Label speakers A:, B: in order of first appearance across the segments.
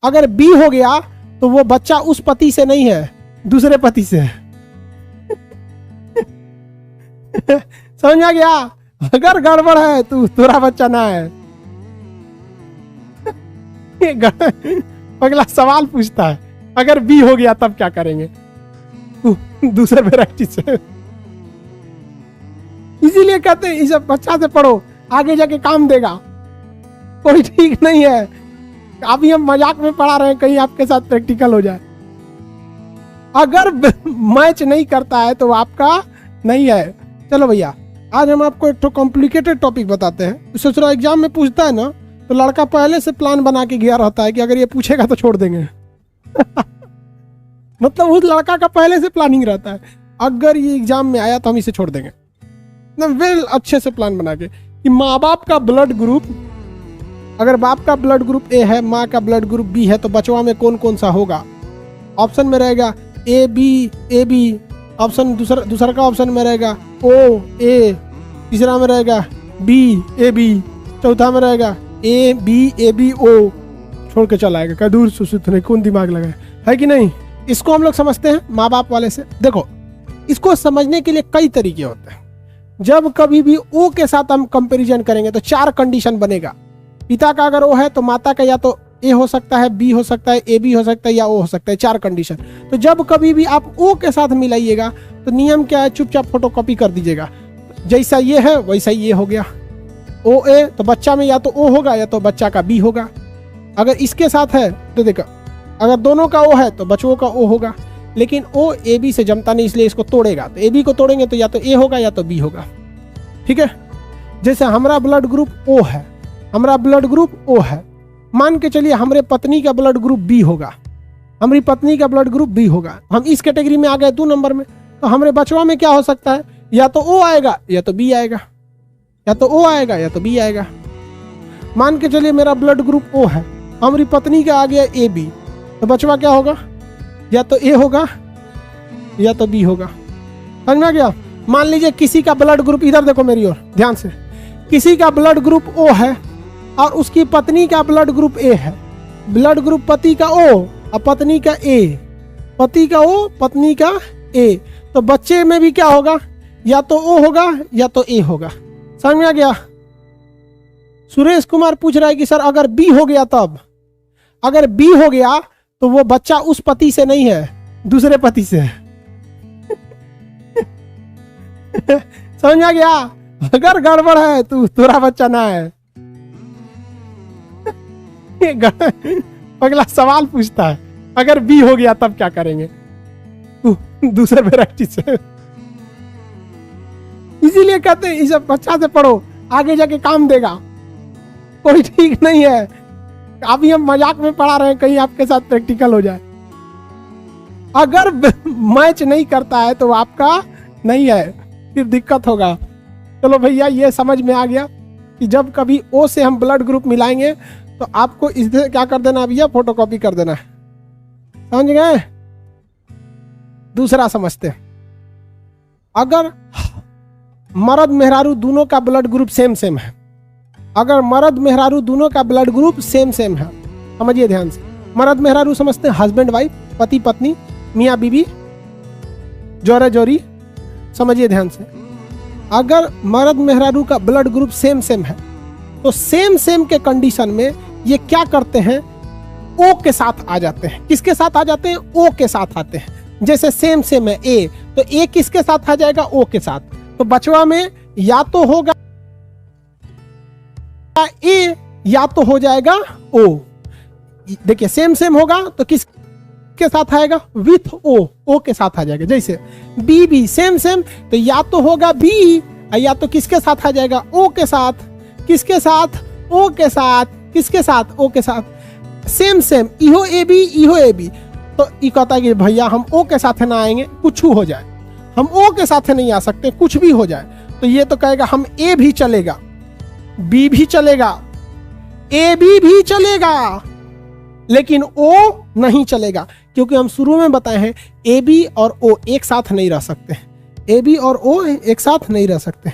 A: अगर बी हो गया तो वो बच्चा उस पति से नहीं है, दूसरे पति से है। समझ आ गया? अगर गड़बड़ है तो तुम्हारा बच्चा ना है। अगला सवाल पूछता है, अगर बी हो गया तब क्या करेंगे? दूसरे वैरायटी से। इसीलिए कहते हैं इसे बच्चा से पढ़ो, आगे जाके काम देगा। कोई ठीक नहीं है, अभी हम मजाक में पढ़ा रहे हैं, कहीं आपके साथ प्रैक्टिकल हो जाए। अगर मैच नहीं करता है तो आपका नहीं है। चलो भैया, आज हम आपको एक तो कॉम्प्लिकेटेड टॉपिक बताते हैं। सोच रहा एग्जाम में पूछता है ना, तो लड़का पहले से प्लान बना के गया रहता है कि अगर ये पूछेगा तो छोड़ देंगे। मतलब उस लड़का का पहले से प्लानिंग रहता है, अगर ये एग्जाम में आया तो हम इसे छोड़ देंगे। वेल अच्छे से प्लान बना के कि माँ बाप का ब्लड ग्रुप, अगर बाप का ब्लड ग्रुप ए है, माँ का ब्लड ग्रुप बी है, तो बचवा में कौन कौन सा होगा? ऑप्शन में रहेगा ए बी, ऑप्शन दूसरा का ऑप्शन में रहेगा ओ ए, तीसरा में रहेगा बी ए बी, चौथा में रहेगा ए बी ओ। छोड़ के चला आएगा, क्या दूर सुसुत नहीं, कौन दिमाग लगाए, है कि नहीं? इसको हम लोग समझते हैं माँ बाप वाले से। देखो, इसको समझने के लिए कई तरीके होते हैं। जब कभी भी ओ के साथ हम कंपैरिजन करेंगे तो 4 कंडीशन बनेगा। पिता का अगर ओ है तो माता का या तो ए हो सकता है, बी हो सकता है, ए बी हो सकता है, या ओ हो सकता है। 4 कंडीशन। तो जब कभी भी आप ओ के साथ मिलाइएगा तो नियम क्या है, चुपचाप फोटोकॉपी कर दीजिएगा। जैसा ये है वैसा ये हो गया। ओ ए तो बच्चा में या तो ओ होगा या तो बच्चा का बी होगा। अगर इसके साथ है तो देखो, अगर दोनों का ओ है तो बच्चों का ओ होगा। लेकिन ओ ए बी से जमता नहीं, इसलिए इसको तोड़ेगा। तो ए बी को तोड़ेंगे तो या तो ए होगा या तो बी होगा। ठीक है? जैसे हमारा ब्लड ग्रुप ओ है, हमारा ब्लड ग्रुप ओ है, मान के चलिए हमारे पत्नी का ब्लड ग्रुप बी होगा, हमारी पत्नी का ब्लड ग्रुप बी होगा। हम इस कैटेगरी में आ गए 2 नंबर में। तो हमारे बचवा में क्या हो सकता है, या तो ओ आएगा या तो बी आएगा, या तो ओ आएगा या तो बी आएगा। मान के चलिए मेरा ब्लड ग्रुप ओ है, हमारी पत्नी का आ गया ए बी, तो बचवा क्या होगा, या तो ए होगा या तो बी होगा। समझ में आ गया? मान लीजिए किसी का ब्लड ग्रुप, इधर देखो मेरी ओर ध्यान से, किसी का ब्लड ग्रुप ओ है और उसकी पत्नी का ब्लड ग्रुप ए है। ब्लड ग्रुप पति का ओ और पत्नी का ए, पति का ओ पत्नी का ए, तो बच्चे में भी क्या होगा, या तो ओ होगा या तो ए होगा। समझ में आ गया? सुरेश कुमार पूछ रहा है कि सर अगर बी हो गया तब? अगर बी हो गया तो वो बच्चा उस पति से नहीं है, दूसरे पति से है। समझ आ गया? अगर गड़बड़ है तो तुम्हारा बच्चा ना है। अगला सवाल पूछता है, अगर बी हो गया तब क्या करेंगे? दूसरे वैरायटी से। इसीलिए कहते हैं इसे बच्चा से पढ़ो, आगे जाके काम देगा। कोई ठीक नहीं है, अभी हम मजाक में पढ़ा रहे हैं, कहीं आपके साथ प्रैक्टिकल हो जाए। अगर मैच नहीं करता है तो आपका नहीं है, फिर दिक्कत होगा। चलो भैया, ये समझ में आ गया कि जब कभी ओ से हम ब्लड ग्रुप मिलाएंगे तो आपको इसे क्या कर देना भैया, फोटोकॉपी कर देना है। समझ गए? दूसरा समझते हैं, अगर मर्द मेहरारू दोनों का ब्लड ग्रुप सेम है, अगर मर्द मेहरारू दोनों का ब्लड ग्रुप सेम है, समझिए ध्यान से। मर्द मेहरारू समझते हैं हस्बैंड वाइफ, पति पत्नी, मियाँ बीबी, जोरे जोरी। समझिए ध्यान से, अगर मर्द मेहरारू का ब्लड ग्रुप सेम है तो सेम के कंडीशन में ये क्या करते हैं, ओ के साथ आ जाते हैं। किसके साथ आ जाते हैं? ओ के साथ आते हैं। जैसे सेम है ए, तो ए किसके साथ आ जाएगा? ओ के साथ। तो बचवा में या तो होगा ए या तो हो जाएगा ओ। देखिए सेम होगा तो किस के साथ आएगा? विथ ओ के साथ आ जाएगा। जैसे बी भी सेम तो या तो होगा बी या तो किसके साथ आ जाएगा? ओ के साथ। किसके साथ? ओ के साथ। किसके साथ? ओ के साथ। सेम इहो ए बी। तो ई कहता है कि भैया हम ओ के साथ ना आएंगे, कुछ हो जाए, हम ओ के साथ नहीं आ सकते, कुछ भी हो जाए। तो ये तो कहेगा हम ए भी चलेगा, बी भी चलेगा, ए भी चलेगा, लेकिन ओ नहीं चलेगा, क्योंकि हम शुरू में बताए हैं ए बी और ओ एक साथ नहीं रह सकते। ए बी और ओ एक साथ नहीं रह सकते।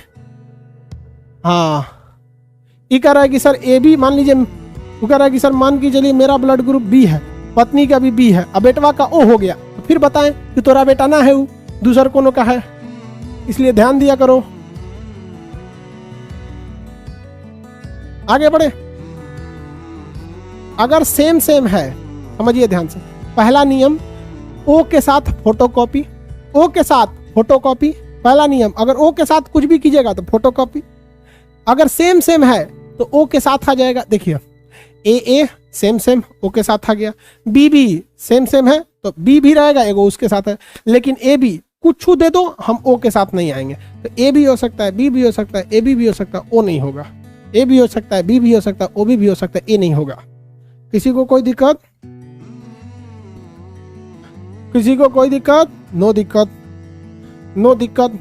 A: हाँ, ये कह रहा है कि सर ए बी, मान लीजिए वो कह रहा है कि सर मान के चलिए मेरा ब्लड ग्रुप बी है, पत्नी का भी बी है, अब बेटवा का ओ हो गया, तो फिर बताएं कि तोरा बेटा ना है, वो दूसर कोनो का है। इसलिए ध्यान दिया करो। आगे बढ़े। अगर सेम सेम है, समझिए ध्यान से, पहला नियम ओ के साथ फोटोकॉपी, ओ के साथ फोटोकॉपी, पहला नियम। अगर ओ के साथ कुछ भी कीजिएगा तो फोटोकॉपी। अगर सेम सेम है तो ओ के साथ आ जाएगा। देखिए ए सेम सेम ओ के साथ आ गया, बी सेम सेम है तो बी भी रहेगा, एगो उसके साथ है। लेकिन ए बी कुछ दे दो, हम ओ के साथ नहीं आएंगे। तो ए भी हो सकता है, बी भी हो सकता है, ए भी हो सकता है, ओ नहीं होगा। ए भी हो सकता है, बी भी हो सकता है, ओ भी हो सकता है, ए नहीं होगा। किसी को कोई दिक्कत? किसी को कोई दिक्कत? नो दिक्कत, नो दिक्कत।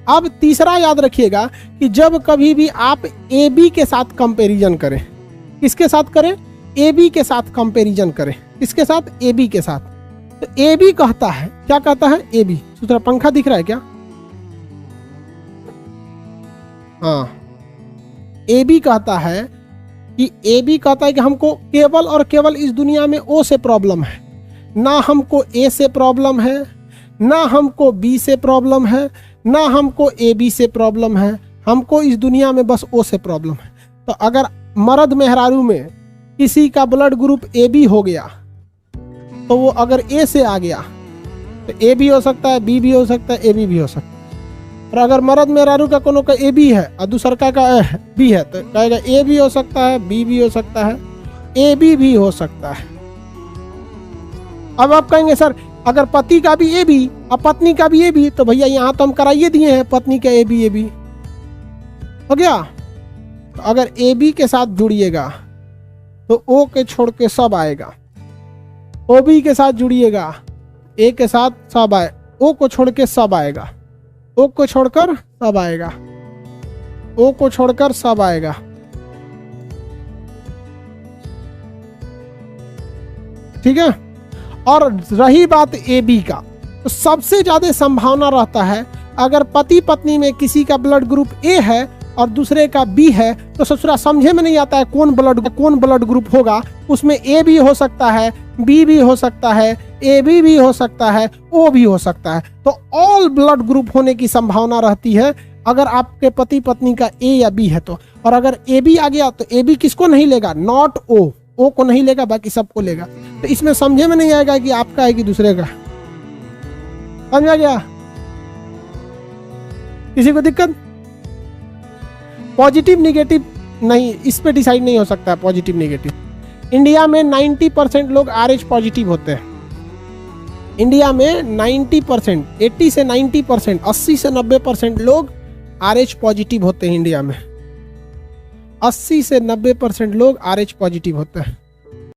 A: अब तीसरा याद रखिएगा कि जब कभी भी आप ए बी के साथ कंपैरिजन करें, किसके साथ करें? ए बी के साथ कंपैरिजन करें। किसके साथ? ए बी के साथ। तो ए बी कहता है, क्या कहता है? ए बी, सूत्र पंखा दिख रहा है क्या? हाँ, ए बी कहता है कि ए बी कहता है कि हमको केवल और केवल इस दुनिया में ओ से प्रॉब्लम है, ना हमको ए से प्रॉब्लम है, ना हमको बी से प्रॉब्लम है, ना हमको ए बी से प्रॉब्लम है, हमको इस दुनिया में बस ओ से प्रॉब्लम है। तो अगर मर्द मेहरारू में किसी का ब्लड ग्रुप ए बी हो गया तो वो अगर ए से आ गया तो ए भी हो सकता है, बी भी हो सकता है, ए बी हो सकता है। और अगर मर्द मेहरारू का कोनो का ए बी है और दूसर का बी है तो कहेगा ए भी हो सकता है, बी भी हो सकता है, ए बी भी हो सकता है। अब आप कहेंगे सर अगर पति का भी ए बी और पत्नी का भी ए बी, तो भैया यहाँ तो हम कराइए दिए हैं पत्नी का ए बी हो गया। तो अगर ए बी के साथ जुड़िएगा तो ओ के छोड़ के सब आएगा, ओ बी के साथ जुड़िएगा ए के साथ सब आए, ओ को छोड़ के सब आएगा, ओ को छोड़कर सब आएगा, ओ को छोड़कर सब आएगा। ठीक है। और रही बात ए बी का, तो सबसे ज्यादा संभावना रहता है अगर पति पत्नी में किसी का ब्लड ग्रुप ए है और दूसरे का बी है, तो ससुरा समझे में नहीं आता है कौन ब्लड ग्रुप होगा। उसमें ए भी हो सकता है, बी भी हो सकता है, ए बी भी हो सकता है, ओ भी हो सकता है। तो ऑल ब्लड ग्रुप होने की संभावना रहती है अगर आपके पति पत्नी का ए या बी है तो। और अगर ए बी आ गया तो ए बी किसको नहीं लेगा? नॉट ओ, ओ को नहीं लेगा, बाकी सबको लेगा। तो इसमें समझे में नहीं आएगा कि आपका है कि दूसरे का। समझा गया? किसी को दिक्कत? पॉजिटिव निगेटिव नहीं, इस पे डिसाइड नहीं हो सकता है पॉजिटिव निगेटिव। इंडिया में 90% लोग RH पॉजिटिव होते हैं। इंडिया में 90%, 80 से 90%, 80 से 90% लोग RH पॉजिटिव होते हैं। इंडिया में 80 से 90% लोग RH पॉजिटिव होते हैं।